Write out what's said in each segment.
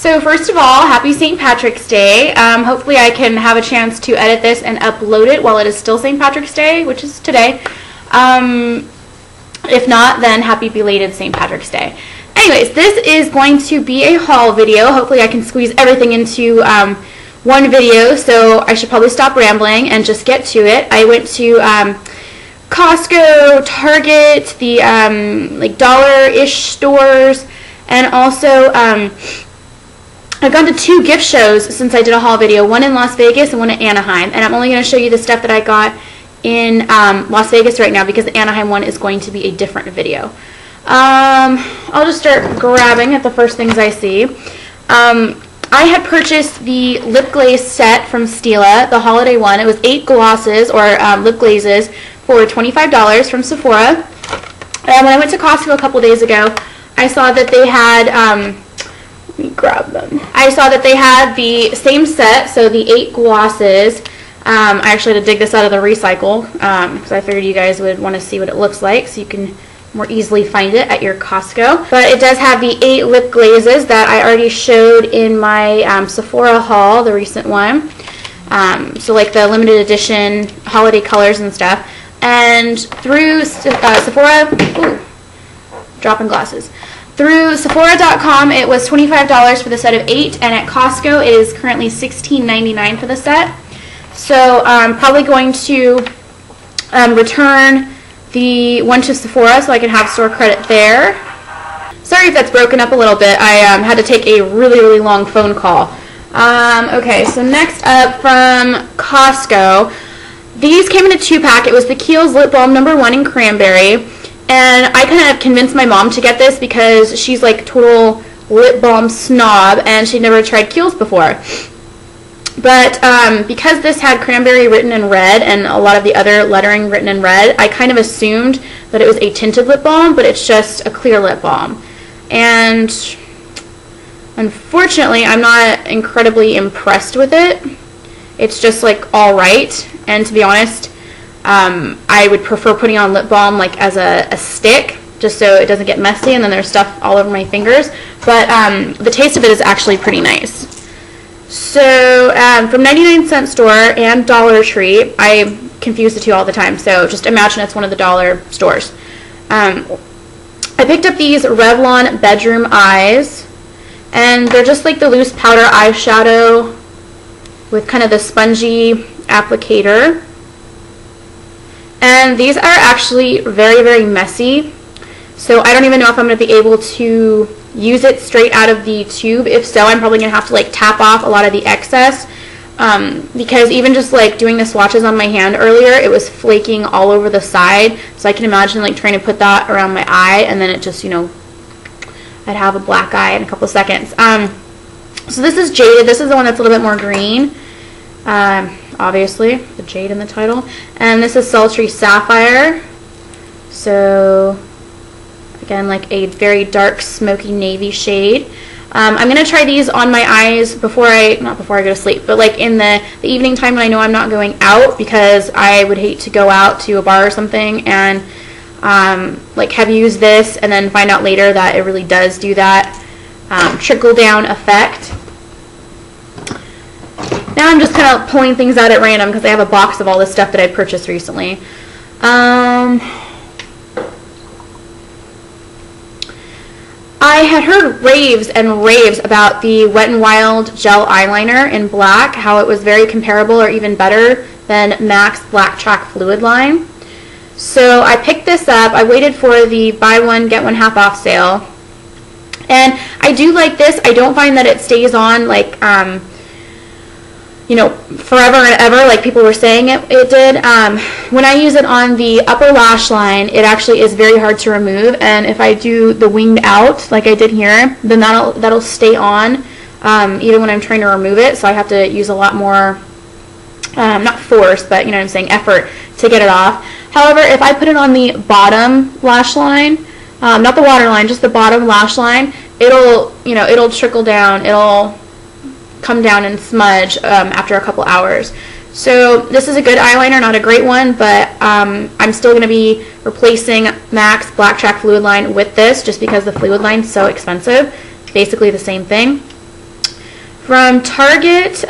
So first of all, happy St. Patrick's Day. Hopefully I can have a chance to edit this and upload it while it is still St. Patrick's Day, which is today. If not, then happy belated St. Patrick's Day. Anyways, this is going to be a haul video. Hopefully I can squeeze everything into one video, so I should probably stop rambling and just get to it. I went to Costco, Target, the like dollar-ish stores, and also I've gone to 2 gift shows since I did a haul video, one in Las Vegas and one in Anaheim, and I'm only going to show you the stuff that I got in Las Vegas right now because the Anaheim one is going to be a different video. I'll just start grabbing at the first things I see. I had purchased the lip glaze set from Stila, the holiday one. It was 8 glosses or lip glazes for $25 from Sephora. And when I went to Costco a couple days ago, I saw that they had, let me grab them. I saw that they had the same set, so the 8 glosses. I actually had to dig this out of the recycle because I figured you guys would want to see what it looks like so you can more easily find it at your Costco. But it does have the 8 lip glazes that I already showed in my Sephora haul, the recent one. So like the limited edition holiday colors and stuff. And through Sephora, ooh, dropping glasses. Through Sephora.com it was $25 for the set of 8, and at Costco it is currently $16.99 for the set. So I'm probably going to return the one to Sephora so I can have store credit there. Sorry if that's broken up a little bit. I had to take a really long phone call. Okay, so next up from Costco, these came in a 2-pack. It was the Kiehl's Lip Balm No. 1 in Cranberry, and I kind of convinced my mom to get this because she's like total lip balm snob and she'd never tried Kiehl's before. But because this had cranberry written in red and a lot of the other lettering written in red, I kind of assumed that it was a tinted lip balm, but it's just a clear lip balm. And unfortunately, I'm not incredibly impressed with it. It's just like alright, and to be honest, I would prefer putting on lip balm like as a stick, just so it doesn't get messy and then there's stuff all over my fingers. But the taste of it is actually pretty nice. So from 99-cent store and Dollar Tree, I confuse the two all the time, so just imagine it's one of the dollar stores. I picked up these Revlon Bedroom Eyes, and they're just like the loose powder eyeshadow with kind of the spongy applicator. And these are actually very messy, so I don't even know if I'm going to be able to use it straight out of the tube. If so, I'm probably going to have to like tap off a lot of the excess because even just like doing the swatches on my hand earlier, it was flaking all over the side. So I can imagine like trying to put that around my eye and then it just, you know, I'd have a black eye in a couple seconds. So this is Jaded. This is the one that's a little bit more green. Obviously, the jade in the title. And this is Sultry Sapphire. So again, like a very dark smoky navy shade. I'm going to try these on my eyes not before I go to sleep, but like in the evening time when I know I'm not going out, because I would hate to go out to a bar or something and like have used this and then find out later that it really does do that trickle down effect. Now I'm just kind of pulling things out at random because I have a box of all this stuff that I purchased recently. I had heard raves and raves about the Wet n Wild gel eyeliner in black, how it was very comparable or even better than MAC's Black Track Fluid line. So I picked this up. I waited for the buy one get one half off sale, and I do like this. I don't find that it stays on like you know, forever and ever like people were saying it did. When I use it on the upper lash line, it actually is very hard to remove, and if I do the winged out like I did here, then that'll stay on even when I'm trying to remove it, so I have to use a lot more not force, but you know what I'm saying, effort to get it off. However, if I put it on the bottom lash line, not the waterline, just the bottom lash line, it'll trickle down, it'll come down and smudge after a couple hours. So this is a good eyeliner, not a great one, but I'm still going to be replacing MAC's Black Track Fluid line with this just because the fluid line is so expensive. It's basically the same thing. From Target,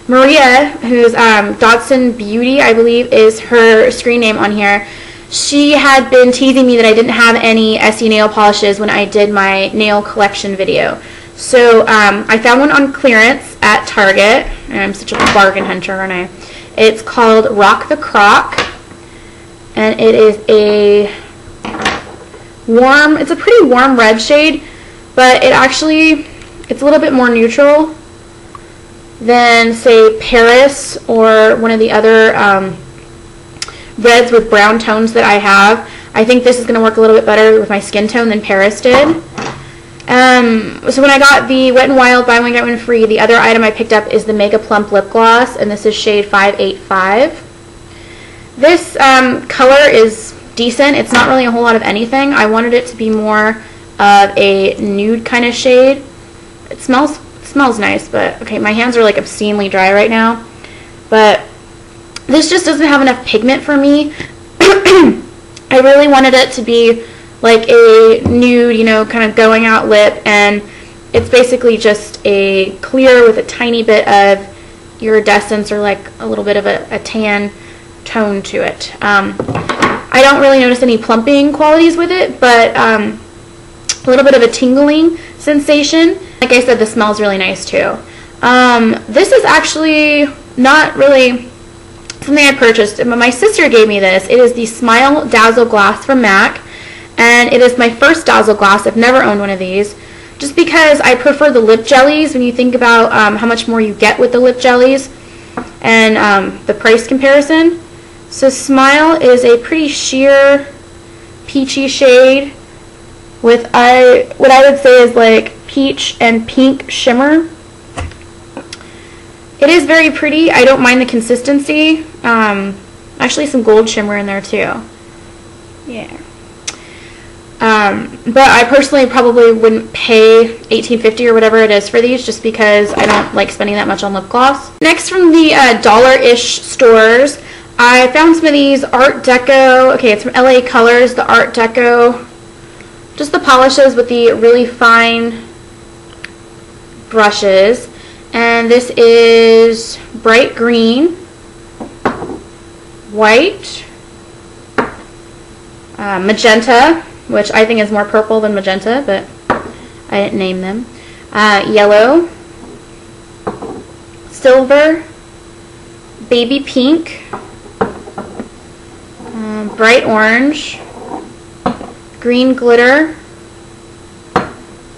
Maria, who's Dodson Beauty, I believe is her screen name on here. She had been teasing me that I didn't have any Essie nail polishes when I did my nail collection video. So I found one on clearance at Target, and I'm such a bargain hunter, aren't I? It's called Rock the Croc, and it is a warm, it's a pretty warm red shade, but it's a little bit more neutral than, say, Paris or one of the other reds with brown tones that I have. I think this is going to work a little bit better with my skin tone than Paris did. So when I got the Wet n Wild Buy One Get One Free, the other item I picked up is the Mega Plump Lip Gloss, and this is shade 585. This color is decent. It's not really a whole lot of anything. I wanted it to be more of a nude kind of shade. It smells nice, but okay, my hands are like obscenely dry right now. But this just doesn't have enough pigment for me. I really wanted it to be like a nude, you know, kind of going out lip, and it's basically just a clear with a tiny bit of iridescence or like a little bit of a tan tone to it. I don't really notice any plumping qualities with it, but a little bit of a tingling sensation. Like I said, the smells really nice too. This is actually not really something I purchased, but my sister gave me this. It is the Smile Dazzle Glass from MAC, and it is my first Dazzle Glass. I've never owned one of these, just because I prefer the lip jellies when you think about how much more you get with the lip jellies and the price comparison. So Smile is a pretty sheer peachy shade with what I would say is like peach and pink shimmer. It is very pretty. I don't mind the consistency. Actually some gold shimmer in there too. Yeah. But I personally probably wouldn't pay $18.50 or whatever it is for these, just because I don't like spending that much on lip gloss. Next, from the dollar-ish stores, I found some of these Art Deco. Okay, it's from LA Colors, the Art Deco. Just the polishes with the really fine brushes. And this is bright green, white, magenta, which I think is more purple than magenta, but I didn't name them. Yellow, silver, baby pink, bright orange, green glitter,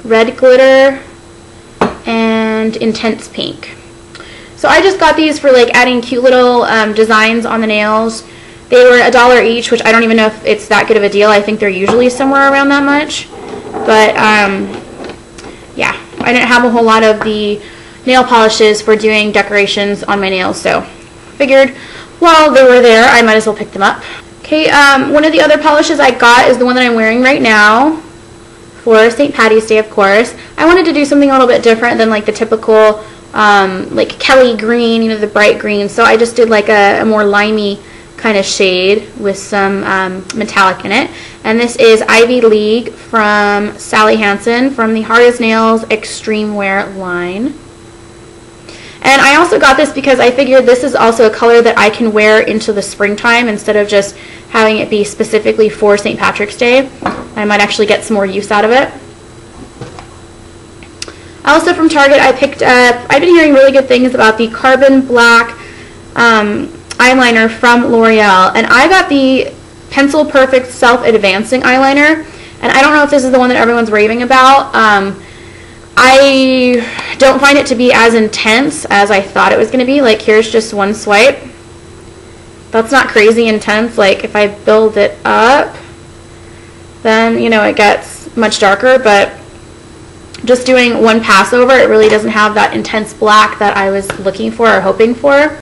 red glitter, and intense pink. So I just got these for like adding cute little designs on the nails. They were $1 each, which I don't even know if it's that good of a deal. I think they're usually somewhere around that much. But yeah, I didn't have a whole lot of the nail polishes for doing decorations on my nails, so figured while they were there, I might as well pick them up. Okay, one of the other polishes I got is the one that I'm wearing right now for St. Patty's Day, of course. I wanted to do something a little bit different than like the typical like Kelly green, you know, the bright green. So I just did like a more limey kind of shade with some metallic in it. And this is Ivy League from Sally Hansen from the Hard as Nails Extreme Wear line. And I also got this because I figured this is also a color that I can wear into the springtime instead of just having it be specifically for St. Patrick's Day. I might actually get some more use out of it. Also from Target, I picked up, I've been hearing really good things about the Carbon Black eyeliner from L'Oreal, and I got the Pencil Perfect Self-Advancing eyeliner, and I don't know if this is the one that everyone's raving about. I don't find it to be as intense as I thought it was going to be. Like, here's just one swipe. That's not crazy intense. Like, if I build it up, then, you know, it gets much darker, but just doing one pass over, it really doesn't have that intense black that I was looking for or hoping for.